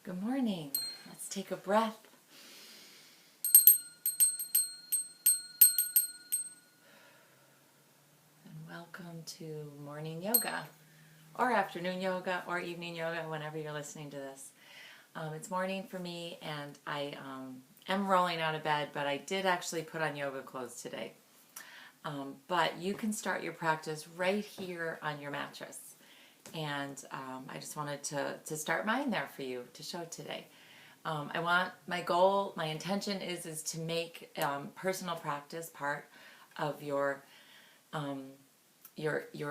Good morning. Let's take a breath. And welcome to morning yoga, or afternoon yoga, or evening yoga, whenever you're listening to this. It's morning for me, and I am rolling out of bed, but I did actually put on yoga clothes today. But you can start your practice right here on your mattress. And I just wanted to start mine there for you to show today. My intention is to make personal practice part of your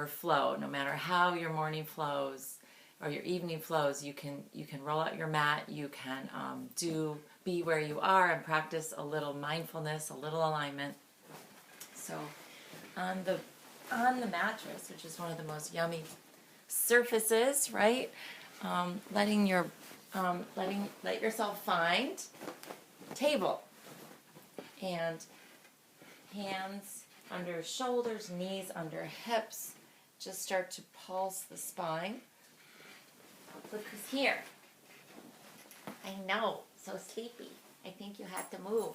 flow. No matter how your morning flows or your evening flows, you can roll out your mat. You can be where you are and practice a little mindfulness, a little alignment. So on the mattress, which is one of the most yummy surfaces, right? Let yourself find table and hands under shoulders, knees under hips. Just start to pulse the spine. Look who's here. I know, so sleepy. I think you have to move.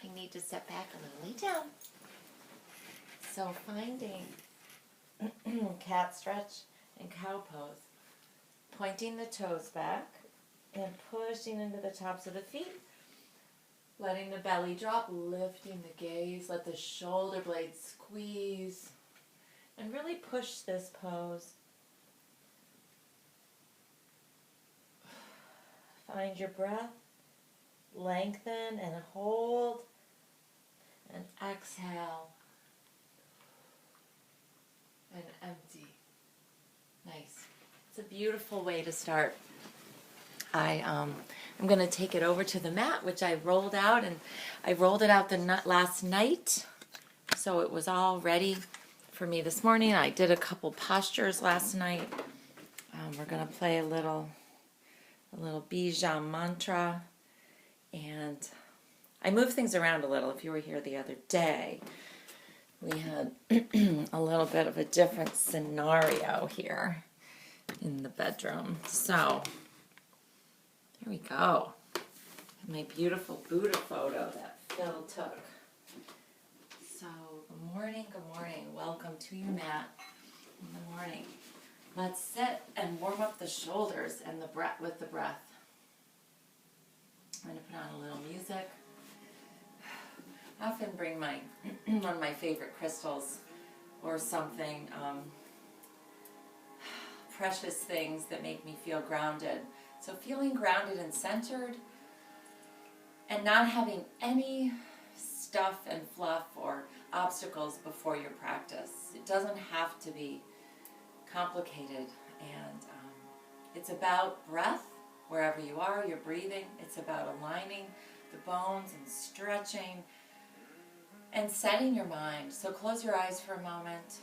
I need to step back a little. Lay down. So finding cat stretch and cow pose. Pointing the toes back and pushing into the tops of the feet. Letting the belly drop, lifting the gaze. Let the shoulder blades squeeze. And really push this pose. Find your breath. Lengthen and hold. And exhale. And empty. Nice. It's a beautiful way to start. I'm going to take it over to the mat, which I rolled out, and I rolled it out last night, so it was all ready for me this morning. I did a couple postures last night. We're going to play a little Pajama mantra, and I moved things around a little. If you were here the other day, we had a little bit of a different scenario here in the bedroom. So, here we go. My beautiful Buddha photo that Phil took. So, good morning. Welcome to your mat in the morning. Let's sit and warm up the shoulders and the breath with the breath. I'm going to put on a little music. I often bring one of my favorite crystals or something, precious things that make me feel grounded. So feeling grounded and centered and not having any stuff and fluff or obstacles before your practice. It doesn't have to be complicated, and it's about breath wherever you are, you're breathing. It's about aligning the bones and stretching and setting your mind. So close your eyes for a moment,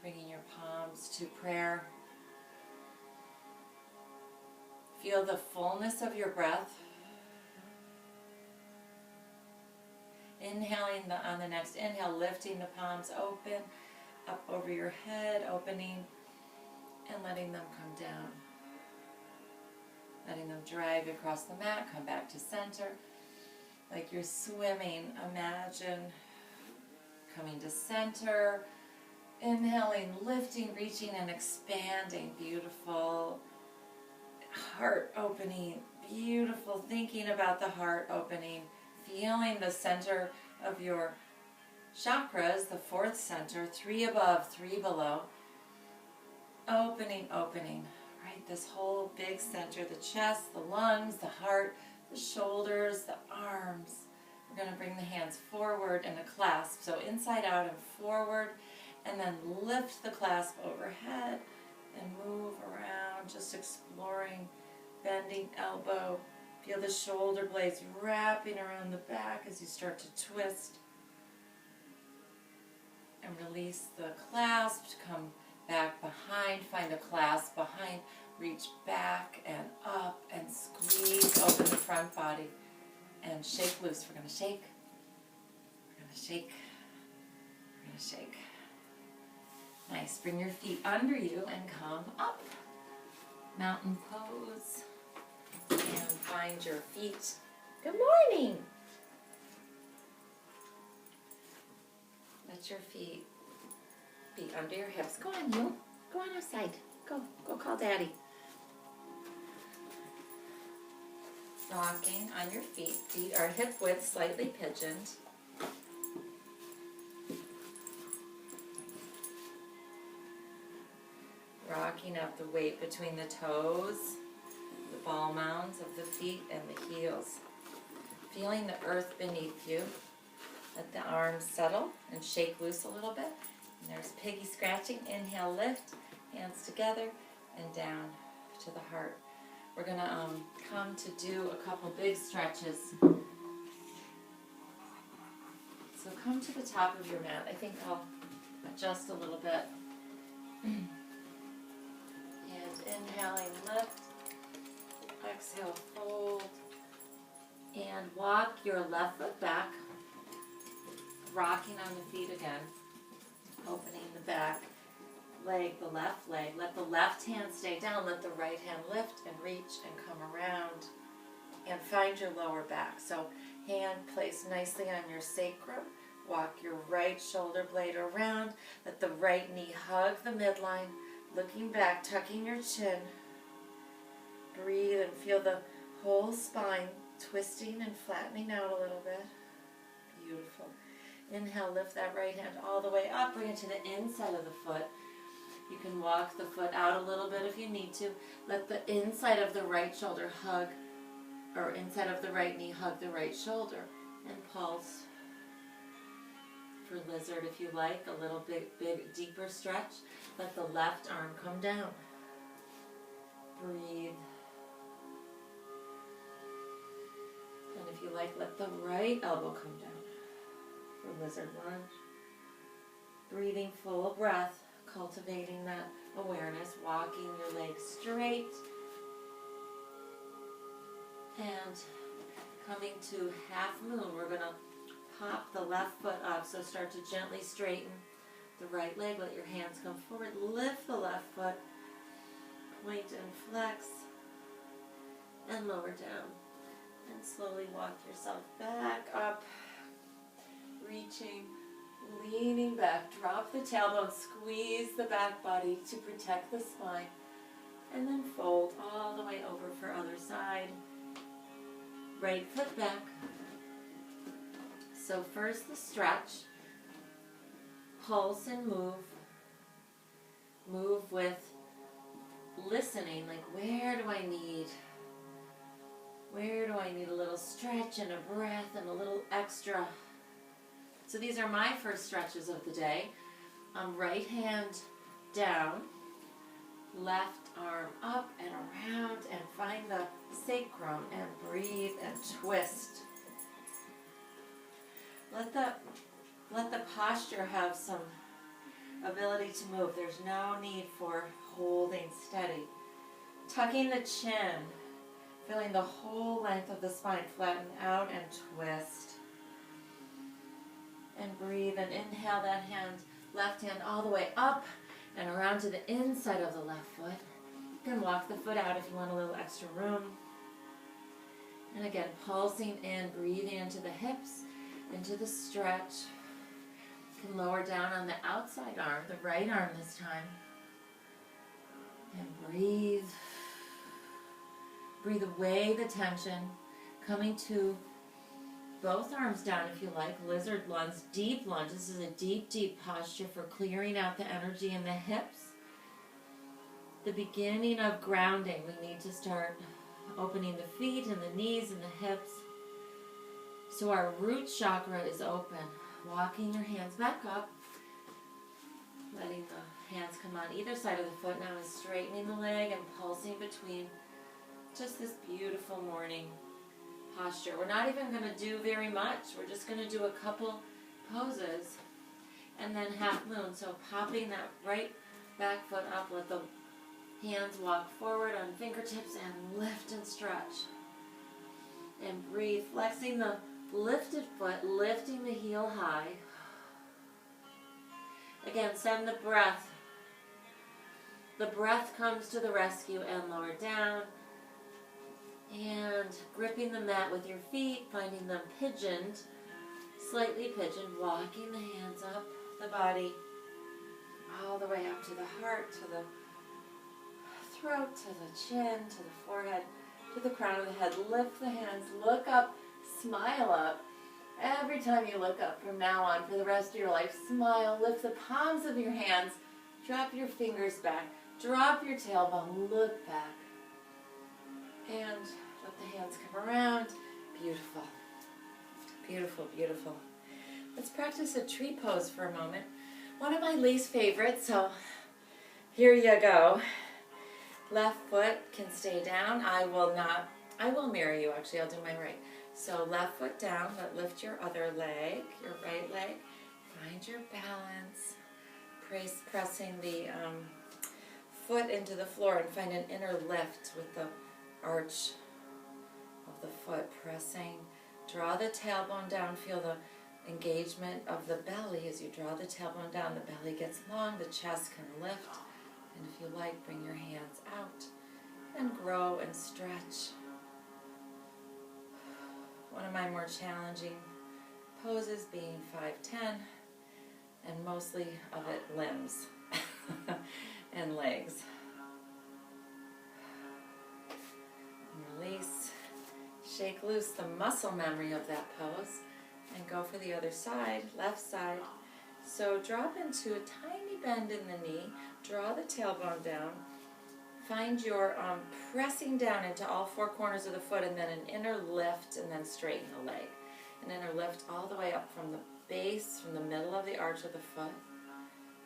bringing your palms to prayer. Feel the fullness of your breath. Inhaling on the next inhale, lifting the palms open, up over your head, opening, and letting them come down. Letting them drag across the mat, come back to center. Like you're swimming, imagine coming to center, inhaling, lifting, reaching, and expanding. Beautiful. Heart opening, beautiful. Thinking about the heart opening, feeling the center of your chakras, the fourth center, 3 above, 3 below. Opening, right? This whole big center, the chest, the lungs, the heart, the shoulders, the arms. We're going to bring the hands forward in a clasp. So inside out and forward, and then lift the clasp overhead and move around, just exploring, bending elbow. Feel the shoulder blades wrapping around the back as you start to twist. And release the clasp, come back behind, find a clasp behind, reach back and up and squeeze open the front body and shake loose. We're going to shake, we're going to shake, we're going to shake. Nice. Bring your feet under you and come up. Mountain pose. find your feet. Good morning. Let your feet be under your hips. Go on, you. Go on outside. Go call Daddy. Rocking on your feet. Feet are hip width, slightly pigeoned. Rocking up the weight between the toes, the ball mounds of the feet and the heels. Feeling the earth beneath you. Let the arms settle and shake loose a little bit. And there's Piggy scratching. Inhale, lift, hands together, and down to the heart. We're going to come to do a couple big stretches. So come to the top of your mat. I think I'll adjust a little bit. And inhaling, lift. Exhale, fold. And walk your left foot back. Rocking on the feet again. Opening the back leg, the left leg. Let the left hand stay down. Let the right hand lift and reach and come around. And find your lower back. So hand placed nicely on your sacrum. Walk your right shoulder blade around. Let the right knee hug the midline. Looking back, tucking your chin. Breathe and feel the whole spine twisting and flattening out a little bit. Beautiful. Inhale, lift that right hand all the way up. Bring it to the inside of the foot. You can walk the foot out a little bit if you need to. Let the inside of the right shoulder hug, or inside of the right knee hug the right shoulder. And pulse. For lizard, if you like, a little big, deeper stretch. Let the left arm come down. Breathe. And if you like, let the right elbow come down. For lizard lunge. Breathing full breath, cultivating that awareness, walking your legs straight. And coming to half moon, we're going to pop the left foot up. So start to gently straighten the right leg. Let your hands come forward. Lift the left foot. Point and flex. And lower down. And slowly walk yourself back up. Reaching, leaning back. Drop the tailbone. Squeeze the back body to protect the spine. And then fold all the way over for other side. Right foot back. So first the stretch. Pulse and move. Move with listening, like where do I need a little stretch and a breath and a little extra. So these are my first stretches of the day. Right hand down, left arm up and around, and find the sacrum and breathe and twist. Let the posture have some ability to move. There's no need for holding steady. Tucking the chin, feeling the whole length of the spine flatten out and twist. And breathe and inhale that hand, left hand all the way up and around to the inside of the left foot. You can walk the foot out if you want a little extra room. And again, pulsing in, breathing into the hips, into the stretch. You can lower down on the outside arm, the right arm this time. And breathe. Breathe away the tension, coming to both arms down if you like. Lizard lunge, deep lunge. This is a deep, deep posture for clearing out the energy in the hips. The beginning of grounding. We need to start opening the feet and the knees and the hips. So our root chakra is open. Walking your hands back up. Letting the hands come on either side of the foot. Now is straightening the leg and pulsing between. Just this beautiful morning posture. We're not even going to do very much. We're just going to do a couple poses. And then half moon. So popping that right back foot up. Let the hands walk forward on fingertips and lift and stretch. And breathe. Flexing the lifted foot. Lifting the heel high. Again, send the breath. The breath comes to the rescue and lower down. And gripping the mat with your feet, finding them pigeoned, slightly pigeoned, walking the hands up the body, all the way up to the heart, to the throat, to the chin, to the forehead, to the crown of the head. Lift the hands, look up, smile up. Every time you look up from now on for the rest of your life, smile, lift the palms of your hands, drop your fingers back, drop your tailbone, look back, and let the hands come around. Beautiful, beautiful, beautiful. Let's practice a tree pose for a moment. One of my least favorites, so here you go. Left foot can stay down. I will mirror you actually, I'll do my right. So left foot down, but lift your other leg, your right leg. Find your balance. Pressing the foot into the floor and find an inner lift with the arch of the foot pressing. Draw the tailbone down, feel the engagement of the belly. As you draw the tailbone down, the belly gets long, the chest can lift, and if you like, bring your hands out and grow and stretch. One of my more challenging poses being 5'10", and mostly of it limbs and legs. And release, shake loose the muscle memory of that pose, and go for the other side, left side. So drop into a tiny bend in the knee, draw the tailbone down, find your pressing down into all four corners of the foot, and then an inner lift, and then straighten the leg. An inner lift all the way up from the base, from the middle of the arch of the foot,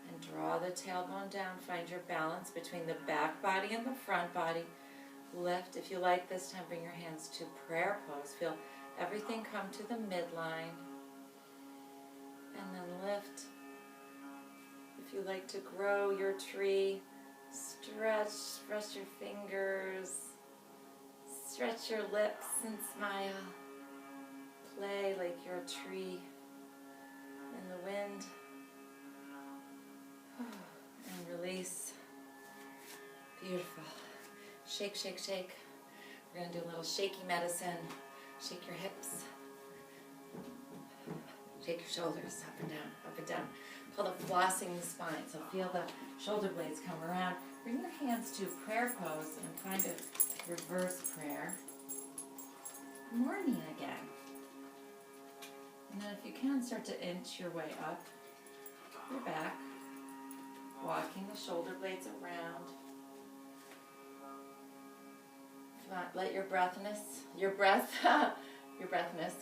and draw the tailbone down. Find your balance between the back body and the front body. Lift. If you like this time, bring your hands to prayer pose. Feel everything come to the midline, and then lift. If you like to grow your tree, stretch your fingers, stretch your lips and smile. Play like you're a tree in the wind. And release. Beautiful. Shake, shake, shake. We're going to do a little shaky medicine. Shake your hips. Shake your shoulders up and down, up and down. Called a flossing the spine. So feel the shoulder blades come around. Bring your hands to prayer pose and find a reverse prayer. Morning again. And then if you can, start to inch your way up your back, walking the shoulder blades around. Let your breathness,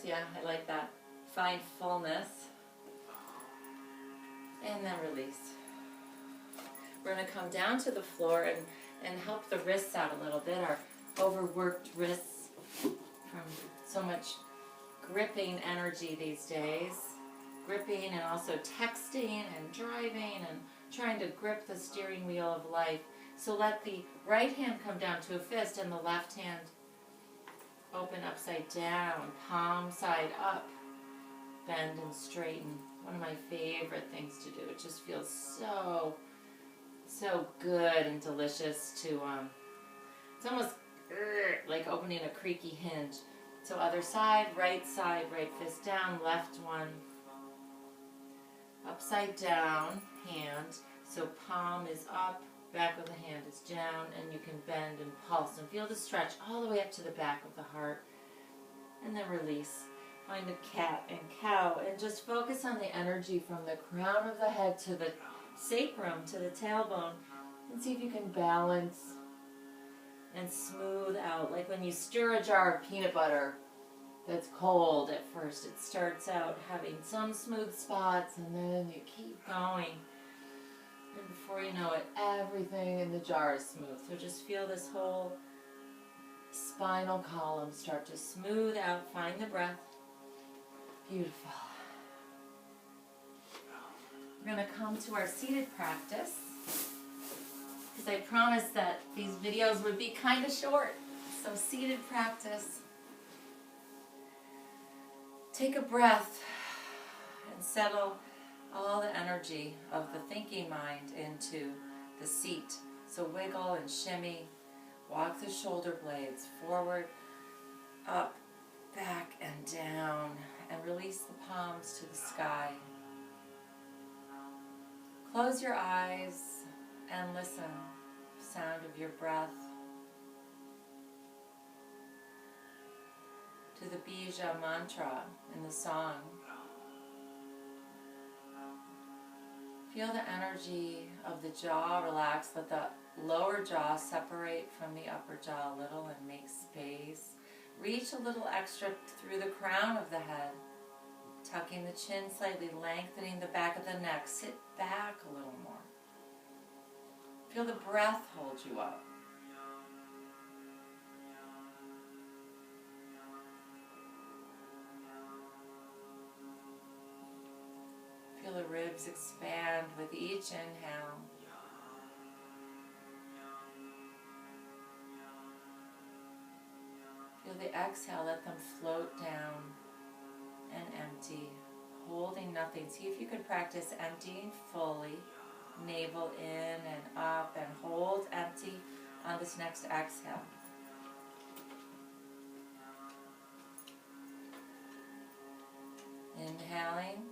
yeah, I like that. Find fullness. And then release. We're going to come down to the floor and help the wrists out a little bit, our overworked wrists from so much gripping energy these days. Gripping and also texting and driving and trying to grip the steering wheel of life. So let the right hand come down to a fist and the left hand open upside down, palm side up, bend and straighten. One of my favorite things to do. It just feels so good and delicious to, it's almost like opening a creaky hinge. So other side, right fist down, left one, upside down hand. So palm is up, back of the hand is down, and you can bend and pulse and feel the stretch all the way up to the back of the heart. And then release. Find a cat and cow and just focus on the energy from the crown of the head to the sacrum, to the tailbone, and see if you can balance and smooth out. Like when you stir a jar of peanut butter that's cold at first, it starts out having some smooth spots and then you keep going. And before you know it, everything in the jar is smooth. So just feel this whole spinal column start to smooth out. Find the breath. Beautiful. We're going to come to our seated practice because I promised that these videos would be kind of short. So seated practice. Take a breath and settle all the energy of the thinking mind into the seat. So wiggle and shimmy. Walk the shoulder blades forward up, back, and down. And release the palms to the sky. Close your eyes and listen to the sound of your breath, to the Bija mantra in the song. Feel the energy of the jaw relax. Let the lower jaw separate from the upper jaw a little and make space. Reach a little extra through the crown of the head, tucking the chin slightly, lengthening the back of the neck. Sit back a little more. Feel the breath hold you up. Feel the ribs expand with each inhale. Feel the exhale, let them float down and empty, holding nothing. See if you could practice emptying fully, navel in and up, and hold empty on this next exhale. Inhaling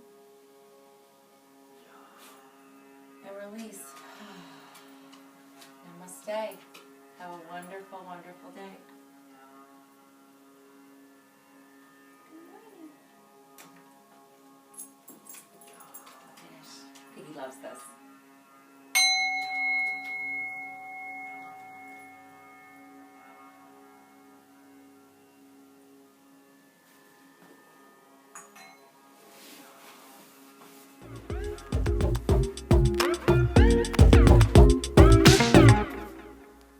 and release. Namaste. Have a wonderful, wonderful day. Piggy loves this.